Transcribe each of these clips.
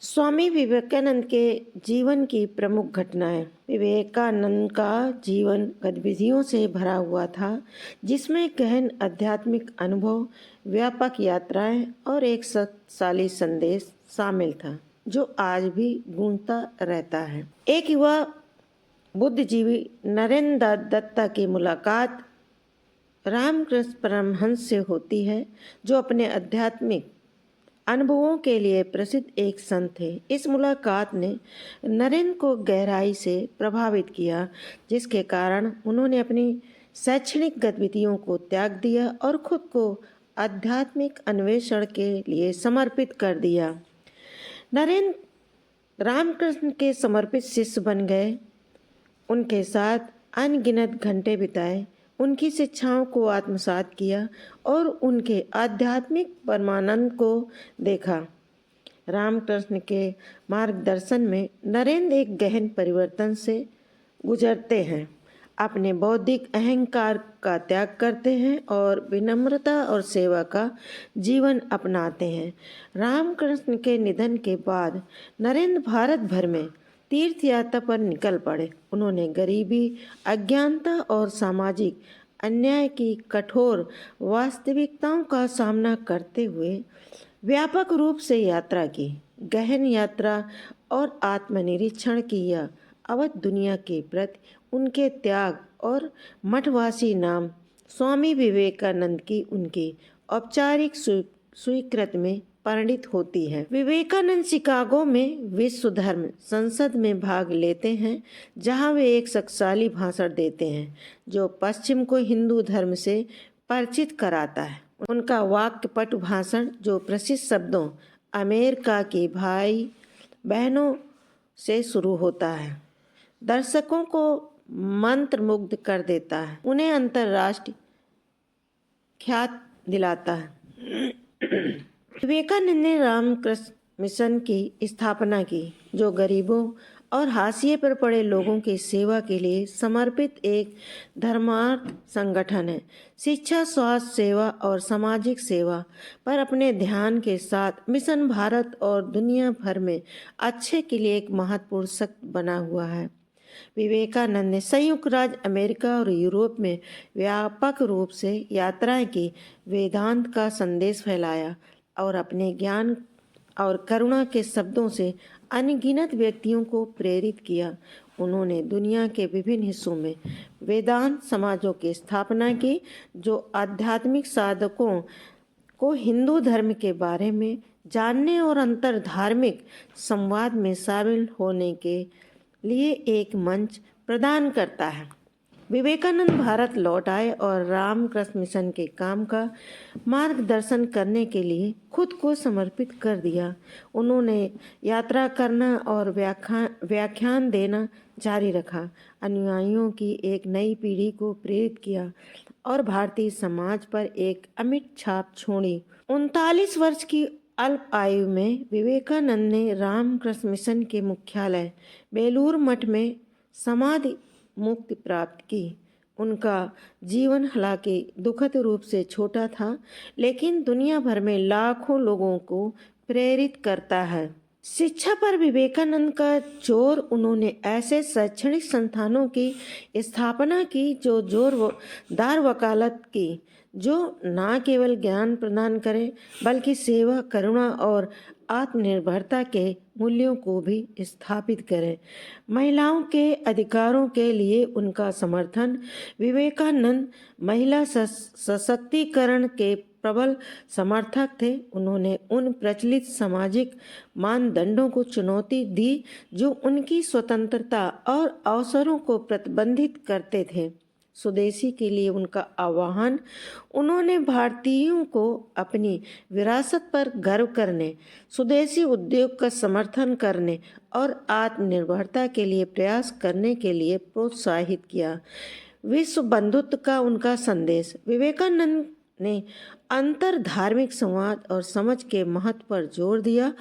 स्वामी विवेकानंद के जीवन की प्रमुख घटनाएं। विवेकानंद का जीवन गतिविधियों से भरा हुआ था, जिसमें गहन आध्यात्मिक अनुभव, व्यापक यात्राएं और एक शक्तिशाली संदेश शामिल था, जो आज भी गूंजता रहता है। एक युवा बुद्धिजीवी नरेंद्र दत्ता की मुलाकात रामकृष्ण परमहंस से होती है, जो अपने आध्यात्मिक अनुभवों के लिए प्रसिद्ध एक संत थे। इस मुलाकात ने नरेंद्र को गहराई से प्रभावित किया, जिसके कारण उन्होंने अपनी शैक्षणिक गतिविधियों को त्याग दिया और खुद को आध्यात्मिक अन्वेषण के लिए समर्पित कर दिया। नरेंद्र रामकृष्ण के समर्पित शिष्य बन गए, उनके साथ अनगिनत घंटे बिताए, उनकी शिक्षाओं को आत्मसात किया और उनके आध्यात्मिक परमानंद को देखा। रामकृष्ण के मार्गदर्शन में नरेंद्र एक गहन परिवर्तन से गुजरते हैं, अपने बौद्धिक अहंकार का त्याग करते हैं और विनम्रता और सेवा का जीवन अपनाते हैं। रामकृष्ण के निधन के बाद नरेंद्र भारत भर में तीर्थ यात्रा पर निकल पड़े। उन्होंने गरीबी, अज्ञानता और सामाजिक अन्याय की कठोर वास्तविकताओं का सामना करते हुए व्यापक रूप से यात्रा की। गहन यात्रा और आत्मनिरीक्षण की यह अवध दुनिया के प्रति उनके त्याग और मठवासी नाम स्वामी विवेकानंद की उनकी औपचारिक स्वीकृति में परिणित होती है। विवेकानंद शिकागो में विश्व धर्म संसद में भाग लेते हैं, जहां वे एक शक्तिशाली भाषण देते हैं, जो पश्चिम को हिंदू धर्म से परिचित कराता है। उनका वाक्यपटु भाषण, जो प्रसिद्ध शब्दों अमेरिका के भाई बहनों से शुरू होता है, दर्शकों को मंत्रमुग्ध कर देता है, उन्हें अंतर्राष्ट्रीय ख्यात दिलाता है। विवेकानंद ने रामकृष्ण मिशन की स्थापना की, जो गरीबों और हाशिए पर पड़े लोगों की सेवा के लिए समर्पित एक धर्मार्थ संगठन है। शिक्षा, स्वास्थ्य सेवा और सामाजिक सेवा पर अपने ध्यान के साथ मिशन भारत और दुनिया भर में अच्छे के लिए एक महत्वपूर्ण शक्ति बना हुआ है। विवेकानंद ने संयुक्त राज्य अमेरिका और यूरोप में व्यापक रूप से यात्राएं की, वेदांत का संदेश फैलाया और अपने ज्ञान और करुणा के शब्दों से अनगिनत व्यक्तियों को प्रेरित किया। उन्होंने दुनिया के विभिन्न हिस्सों में वेदांत समाजों की स्थापना की, जो आध्यात्मिक साधकों को हिंदू धर्म के बारे में जानने और अंतर धार्मिक संवाद में शामिल होने के लिए एक मंच प्रदान करता है। विवेकानंद भारत लौट आए और रामकृष्ण मिशन के काम का मार्गदर्शन करने के लिए खुद को समर्पित कर दिया। उन्होंने यात्रा करना और व्याख्यान देना जारी रखा, अनुयायियों की एक नई पीढ़ी को प्रेरित किया और भारतीय समाज पर एक अमिट छाप छोड़ी। 39 वर्ष की अल्प आयु में विवेकानंद ने रामकृष्ण मिशन के मुख्यालय बेलूर मठ में समाधि मुक्ति प्राप्त की। उनका जीवन हालांकि दुखद रूप से छोटा था, लेकिन दुनिया भर में लाखों लोगों को प्रेरित करता है। शिक्षा पर विवेकानंद का जोर। उन्होंने ऐसे शैक्षणिक संस्थानों की स्थापना की जो जोरदार वकालत की, जो न केवल ज्ञान प्रदान करें बल्कि सेवा, करुणा और आत्मनिर्भरता के मूल्यों को भी स्थापित करें। महिलाओं के अधिकारों के लिए उनका समर्थन। विवेकानंद महिला सशक्तिकरण के प्रबल समर्थक थे। उन्होंने उन प्रचलित सामाजिक मानदंडों को चुनौती दी जो उनकी स्वतंत्रता और अवसरों को प्रतिबंधित करते थे। स्वदेशी के लिए उनका आह्वान। उन्होंने भारतीयों को अपनी विरासत पर गर्व करने, स्वदेशी उद्योग का समर्थन करने और आत्मनिर्भरता के लिए प्रयास करने के लिए प्रोत्साहित किया। विश्व बंधुत्व का उनका संदेश। विवेकानंद ने अंतर धार्मिक संवाद और समझ के महत्व पर जोर दिया।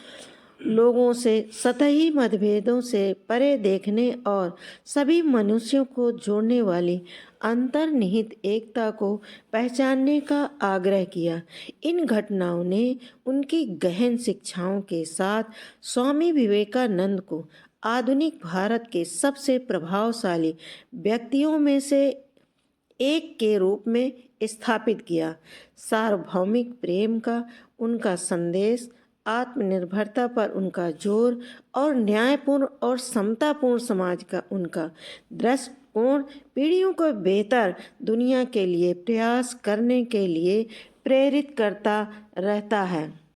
लोगों से सतही मतभेदों से परे देखने और सभी मनुष्यों को जोड़ने वाली अंतर्निहित एकता को पहचानने का आग्रह किया। इन घटनाओं ने उनकी गहन शिक्षाओं के साथ स्वामी विवेकानंद को आधुनिक भारत के सबसे प्रभावशाली व्यक्तियों में से एक के रूप में स्थापित किया। सार्वभौमिक प्रेम का उनका संदेश, आत्मनिर्भरता पर उनका जोर और न्यायपूर्ण और समतापूर्ण समाज का उनका दृष्टिकोण पीढ़ियों को बेहतर दुनिया के लिए प्रयास करने के लिए प्रेरित करता रहता है।